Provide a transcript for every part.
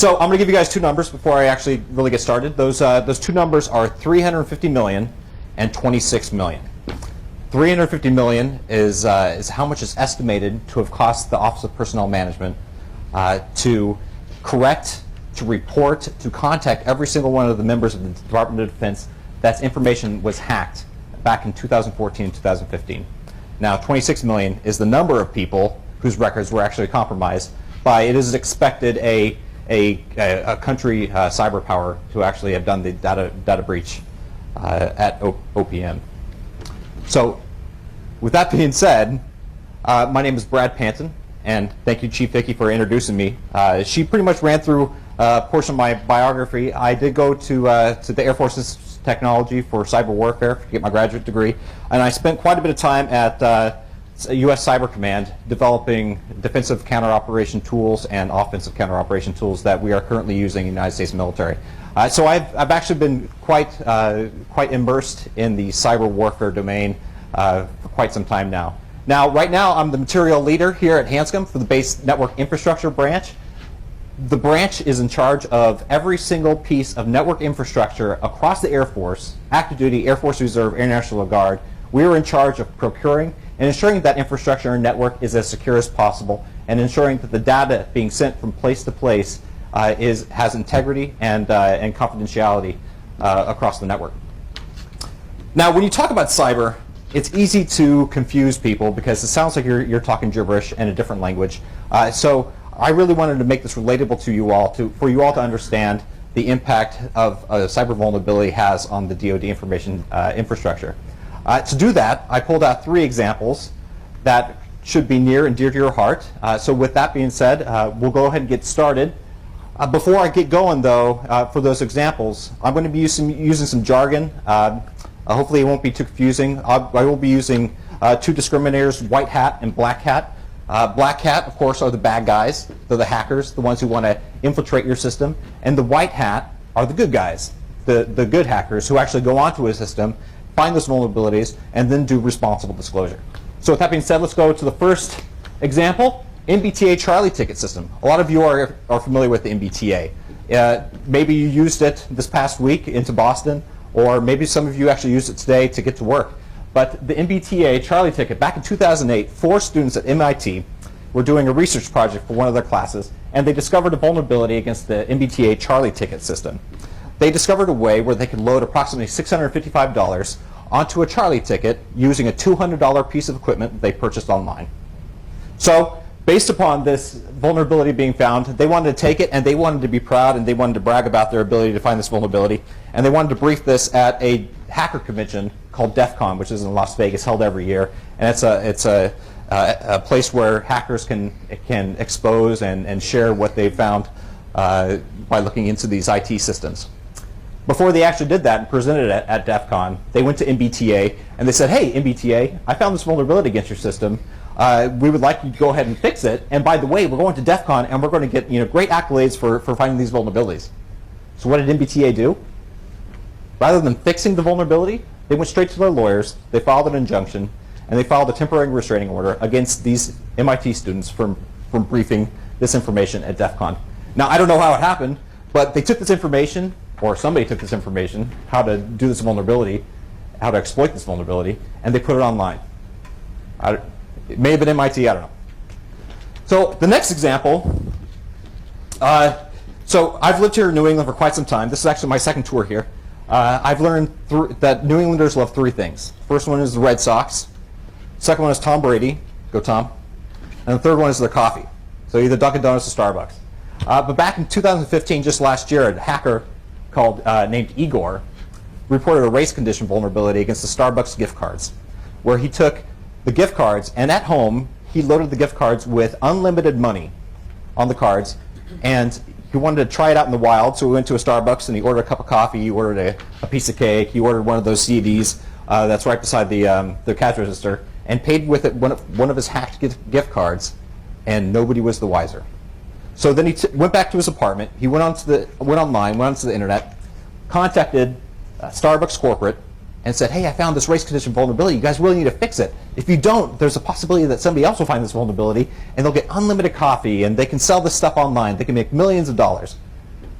So I'm going to give you guys two numbers before I actually really get started. Those two numbers are 350 million and 26 million. 350 million is how much is estimated to have cost the Office of Personnel Management to correct, to report, to contact every single one of the members of the Department of Defense that information was hacked back in 2014 and 2015. Now, 26 million is the number of people whose records were actually compromised by, it is expected, a country cyber power to actually have done the data breach at OPM. So, with that being said, my name is Brad Panton, and thank you, Chief Vicky, for introducing me. She pretty much ran through a portion of my biography. I did go to the Air Force's Technology for Cyber Warfare to get my graduate degree, and I spent quite a bit of time at U.S. Cyber Command developing defensive counter-operation tools and offensive counter-operation tools that we are currently using in the United States military. So I've actually been quite immersed in the cyber warfare domain for quite some time now. Now, right now, I'm the material leader here at Hanscom for the Base Network Infrastructure branch. The branch is in charge of every single piece of network infrastructure across the Air Force, active duty, Air Force Reserve, Air National Guard. We are in charge of procuring and ensuring that infrastructure and network is as secure as possible, and ensuring that the data being sent from place to place has integrity and confidentiality across the network. Now, when you talk about cyber, it's easy to confuse people because it sounds like you're talking gibberish in a different language. So I really wanted to make this relatable to you all, for you all to understand the impact of cyber vulnerability has on the DoD information infrastructure. To do that, I pulled out three examples that should be near and dear to your heart. So with that being said, we'll go ahead and get started. Before I get going, though, for those examples, I'm going to be using some jargon. Hopefully it won't be too confusing. I will be using two discriminators, white hat and black hat. Black hat, of course, are the bad guys. They're the hackers, the ones who want to infiltrate your system. And the white hat are the good guys, the good hackers who actually go onto a system, find those vulnerabilities, and then do responsible disclosure. So with that being said, let's go to the first example, MBTA Charlie ticket system. A lot of you are familiar with the MBTA. Maybe you used it this past week into Boston, or maybe some of you actually used it today to get to work. But the MBTA Charlie ticket, back in 2008, 4 students at MIT were doing a research project for one of their classes, and they discovered a vulnerability against the MBTA Charlie ticket system. They discovered a way where they could load approximately $655 onto a Charlie ticket using a $200 piece of equipment that they purchased online. So, based upon this vulnerability being found, they wanted to take it and they wanted to be proud and they wanted to brag about their ability to find this vulnerability. And they wanted to brief this at a hacker convention called DEF CON, which is in Las Vegas, held every year. And it's a place where hackers can expose and share what they found by looking into these IT systems. Before they actually did that and presented it at DEF CON, they went to MBTA and they said, hey, MBTA, I found this vulnerability against your system. We would like you to go ahead and fix it. And by the way, we're going to DEF CON and we're going to get great accolades for finding these vulnerabilities. So what did MBTA do? Rather than fixing the vulnerability, they went straight to their lawyers, they filed an injunction, and they filed a temporary restraining order against these MIT students from briefing this information at DEF CON. Now, I don't know how it happened, but they took this information, or somebody took this information, how to do this vulnerability, how to exploit this vulnerability, and they put it online. It may have been MIT, I don't know. So the next example, so I've lived here in New England for quite some time. This is actually my second tour here. I've learned that New Englanders love 3 things. First one is the Red Sox. Second one is Tom Brady. Go Tom. And the third one is their coffee. So either Dunkin' Donuts or Starbucks. But back in 2015, just last year, a hacker named Igor reported a race condition vulnerability against the Starbucks gift cards, where he took the gift cards and at home he loaded the gift cards with unlimited money on the cards, and he wanted to try it out in the wild. So we went to a Starbucks and he ordered a cup of coffee, he ordered a piece of cake, he ordered one of those CDs that's right beside the cash register, and paid with it one of his hacked gift cards, and nobody was the wiser. So then he went back to his apartment. He went online, went onto the internet, contacted Starbucks corporate, and said, hey, I found this race condition vulnerability. You guys really need to fix it. If you don't, there's a possibility that somebody else will find this vulnerability, and they'll get unlimited coffee, and they can sell this stuff online. They can make millions of dollars.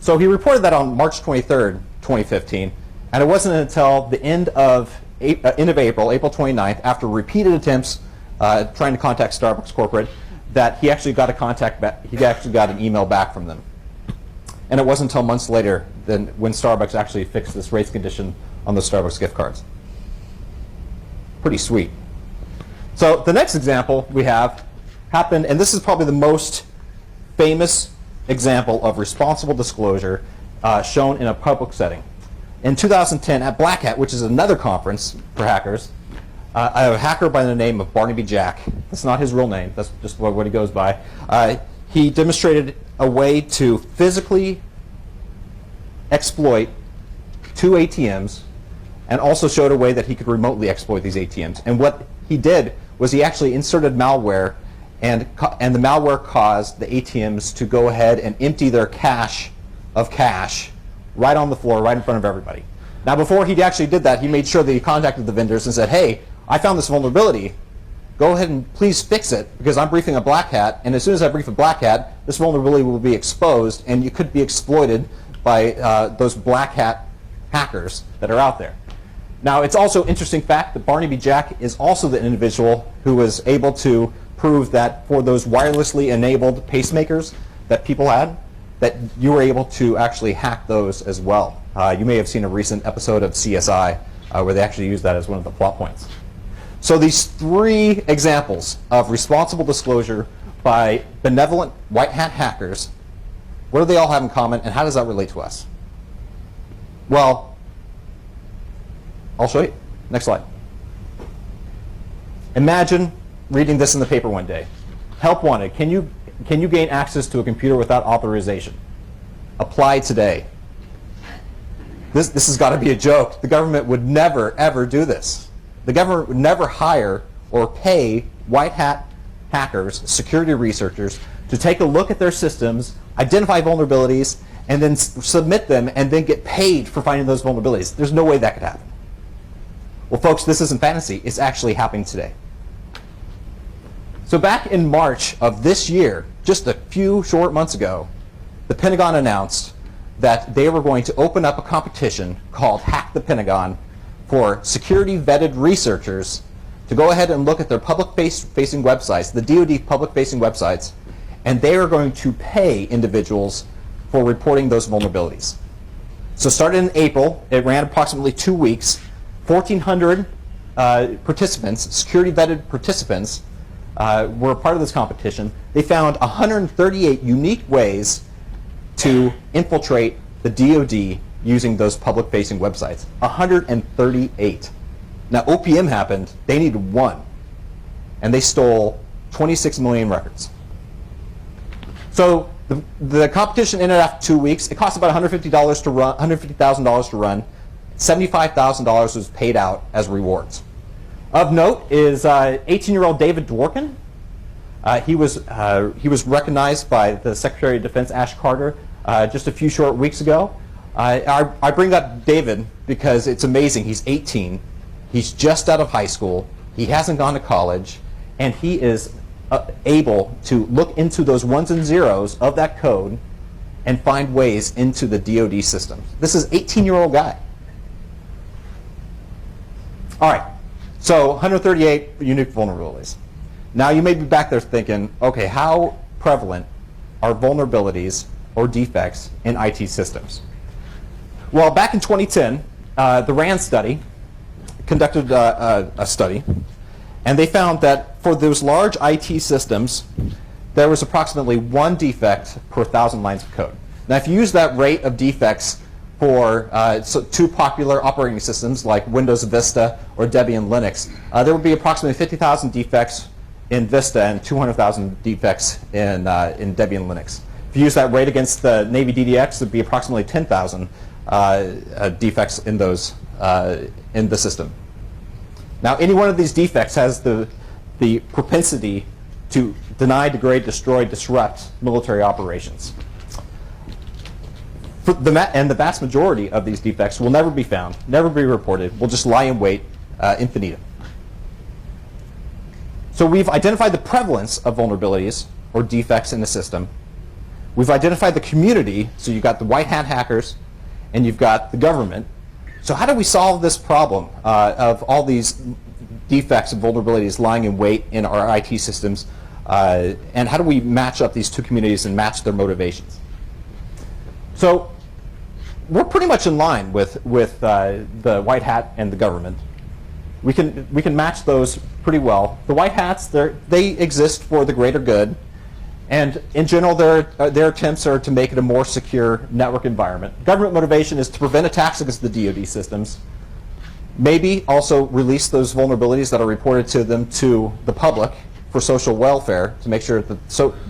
So he reported that on March 23rd, 2015, and it wasn't until the end of April, April 29th, after repeated attempts trying to contact Starbucks corporate, that he actually got a contact back. He actually got an email back from them. And it wasn't until months later than when Starbucks actually fixed this race condition on the Starbucks gift cards. Pretty sweet. So the next example we have happened, and this is probably the most famous example of responsible disclosure shown in a public setting. In 2010 at Black Hat, which is another conference for hackers, a hacker by the name of Barnaby Jack, that's not his real name, that's just what he goes by, he demonstrated a way to physically exploit 2 ATMs and also showed a way that he could remotely exploit these ATMs. And what he did was he actually inserted malware, and the malware caused the ATMs to go ahead and empty their cache of cash right on the floor, right in front of everybody. Now, before he actually did that, he made sure that he contacted the vendors and said, hey, I found this vulnerability. Go ahead and please fix it, because I'm briefing a Black Hat, and as soon as I brief a Black Hat, this vulnerability will be exposed, and you could be exploited by those Black Hat hackers that are out there. Now, it's also an interesting fact that Barnaby Jack is also the individual who was able to prove that for those wirelessly enabled pacemakers that people had, that you were able to actually hack those as well. You may have seen a recent episode of CSI where they actually used that as one of the plot points. So these 3 examples of responsible disclosure by benevolent white hat hackers, what do they all have in common, and how does that relate to us? Well, I'll show you. Next slide. Imagine reading this in the paper one day. Help wanted. Can you gain access to a computer without authorization? Apply today. This has got to be a joke. The government would never, ever do this. The government would never hire or pay white hat hackers, security researchers, to take a look at their systems, identify vulnerabilities, and then submit them, and then get paid for finding those vulnerabilities. There's no way that could happen. Well, folks, this isn't fantasy. It's actually happening today. So back in March of this year, just a few short months ago, the Pentagon announced that they were going to open up a competition called Hack the Pentagon for security vetted researchers to go ahead and look at their public-facing websites, the DoD public-facing websites, and they are going to pay individuals for reporting those vulnerabilities. So started in April, it ran approximately 2 weeks, 1,400 participants, security vetted participants, were a part of this competition. They found 138 unique ways to infiltrate the DoD using those public-facing websites. 138. Now, OPM happened. They needed 1, and they stole 26 million records. So the competition ended after 2 weeks. It cost about $150 to run, $150,000 to run. $75,000 was paid out as rewards. Of note is 18-year-old David Dworkin. He was recognized by the Secretary of Defense, Ash Carter, just a few short weeks ago. I bring up David because it's amazing. He's 18. He's just out of high school. He hasn't gone to college, and he is able to look into those ones and zeros of that code and find ways into the DoD systems. This is an 18-year-old guy. All right, so 138 unique vulnerabilities. Now you may be back there thinking, okay, how prevalent are vulnerabilities or defects in IT systems? Well, back in 2010, the RAND study conducted a study, and they found that for those large IT systems, there was approximately 1 defect per 1,000 lines of code. Now, if you use that rate of defects for 2 popular operating systems like Windows Vista or Debian Linux, there would be approximately 50,000 defects in Vista and 200,000 defects in Debian Linux. If you use that rate against the Navy DDX, it would be approximately 10,000 defects in those in the system. Now, any one of these defects has the propensity to deny, degrade, destroy, disrupt military operations. And the vast majority of these defects will never be found, never be reported, will just lie in wait infinitum. So we've identified the prevalence of vulnerabilities or defects in the system. We've identified the community, so you've got the white hat hackers, and you've got the government. So how do we solve this problem of all these defects and vulnerabilities lying in wait in our IT systems, and how do we match up these two communities and match their motivations? So we're pretty much in line with the white hat and the government. We can match those pretty well. The white hats, they exist for the greater good, and in general their attempts are to make it a more secure network environment. Government motivation is to prevent attacks against the DoD systems, maybe also release those vulnerabilities that are reported to them to the public for social welfare, to make sure that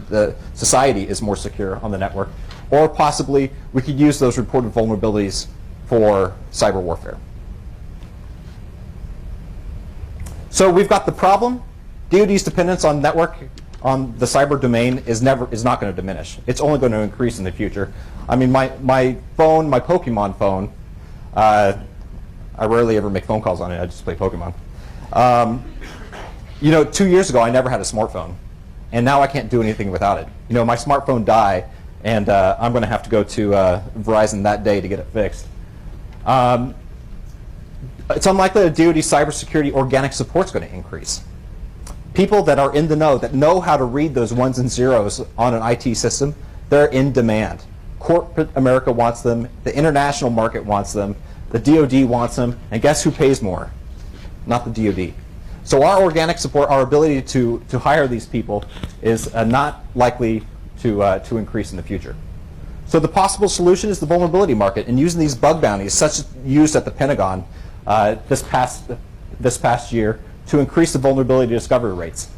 the society is more secure on the network, or possibly we could use those reported vulnerabilities for cyber warfare. So we've got the problem. DoD's dependence on network, on the cyber domain, is not going to diminish. It's only going to increase in the future. I mean, my phone, my Pokemon phone, I rarely ever make phone calls on it. I just play Pokemon. 2 years ago, I never had a smartphone, and now I can't do anything without it. My smartphone died, and I'm going to have to go to Verizon that day to get it fixed. It's unlikely that DoD cybersecurity organic support is going to increase. People that are in the know, that know how to read those ones and zeros on an IT system, they're in demand. Corporate America wants them. The international market wants them. The DoD wants them. And guess who pays more? Not the DoD. So our organic support, our ability to hire these people, is not likely to increase in the future. So the possible solution is the vulnerability market, and using these bug bounties, such as used at the Pentagon this past year, to increase the vulnerability discovery rates.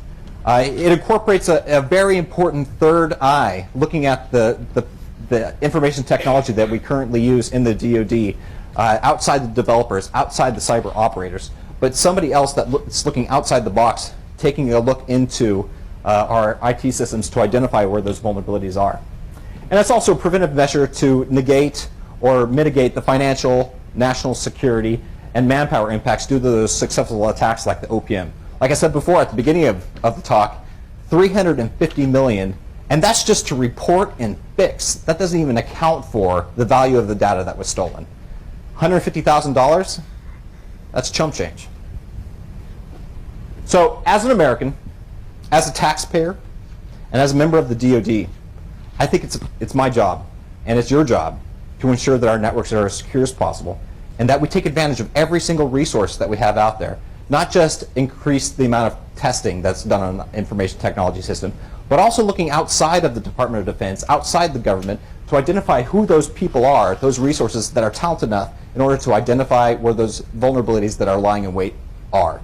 It incorporates a very important third eye, looking at the information technology that we currently use in the DoD, outside the developers, outside the cyber operators, but somebody else that's looking outside the box, taking a look into our IT systems to identify where those vulnerabilities are. And it's also a preventive measure to negate or mitigate the financial, national security, and manpower impacts due to those successful attacks like the OPM. Like I said before at the beginning of the talk, $350 million, and that's just to report and fix. That doesn't even account for the value of the data that was stolen. $150,000, that's chump change. So as an American, as a taxpayer, and as a member of the DoD, I think it's my job, and it's your job, to ensure that our networks are as secure as possible, and that we take advantage of every single resource that we have out there. Not just increase the amount of testing that's done on the information technology system, but also looking outside of the Department of Defense, outside the government, to identify who those people are, those resources that are talented enough in order to identify where those vulnerabilities that are lying in wait are.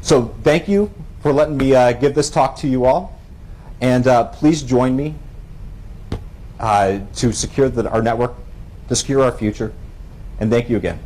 So thank you for letting me give this talk to you all, and please join me to secure our network, to secure our future, and thank you again.